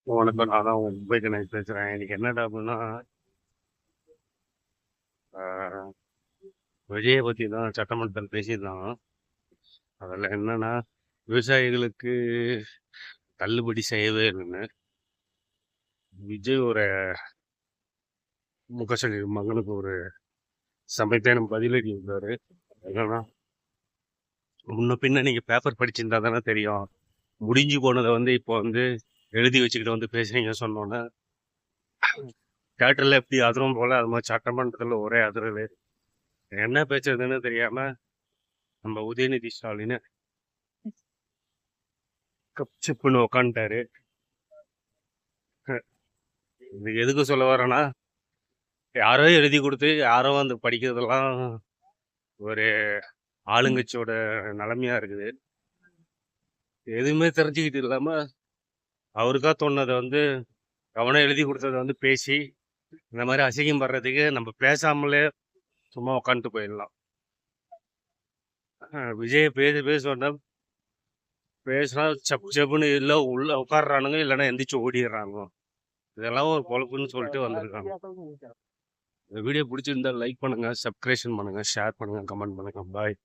வணக்கம். நான் தான் உங்க மும்பை கணேஷ் பேசுறேன். இன்னைக்கு என்னடா அப்படின்னா, ஆ விஜய பத்தி தான் சட்டமன்றத்தில் பேசியிருந்தாங்க. அதில என்னன்னா, விவசாயிகளுக்கு தள்ளுபடி செய்யவே இல்லைன்னு. விஜய் ஒரு முக ஸ்டாலின் மகனுக்கு ஒரு சமைத்தேன் பதிலடி இருந்தாரு. என்னன்னா, முன்ன பின்ன நீங்க பேப்பர் படிச்சிருந்தா தானே தெரியும். முடிஞ்சு போனத இப்போ எழுதி வச்சுக்கிட்டு பேசுறீங்க சொன்னோன்னே, தியேட்டர்ல எப்படி அதிரும் போல, அது மாதிரி சட்டமன்றத்தில் ஒரே அதிரலு. என்ன பேசுறதுன்னு தெரியாம நம்ம உதயநிதி ஸ்டாலின் கப்சிப்புன்னு உக்காந்துட்டாரு. இது எதுக்கு சொல்ல வரேன்னா, யாரோ எழுதி கொடுத்து யாரோ படிக்கிறதெல்லாம் ஒரு ஆளுங்கட்சியோட நிலைமையா இருக்குது. எதுவுமே தெரிஞ்சுக்கிட்டு இல்லாம அவருக்கா தோணுனதை அவனே எழுதி கொடுத்ததை பேசி இந்த மாதிரி அசிங்கம் படுறதுக்கு நம்ம பேசாமலே சும்மா உக்காந்துட்டு போயிடலாம். விஜய் பேசுனா சப்பு சப்புன்னு இல்லை உள்ள உட்காடுறானுங்க, இல்லைன்னா எந்திரிச்சு ஓடிடுறாங்க. இதெல்லாம் ஒரு பொழப்புன்னு சொல்லிட்டு வந்திருக்காங்க. இந்த வீடியோ பிடிச்சிருந்தா லைக் பண்ணுங்க, சப்ஸ்கிரைப் பண்ணுங்க, ஷேர் பண்ணுங்க, கமெண்ட் பண்ணுங்க. பாய்.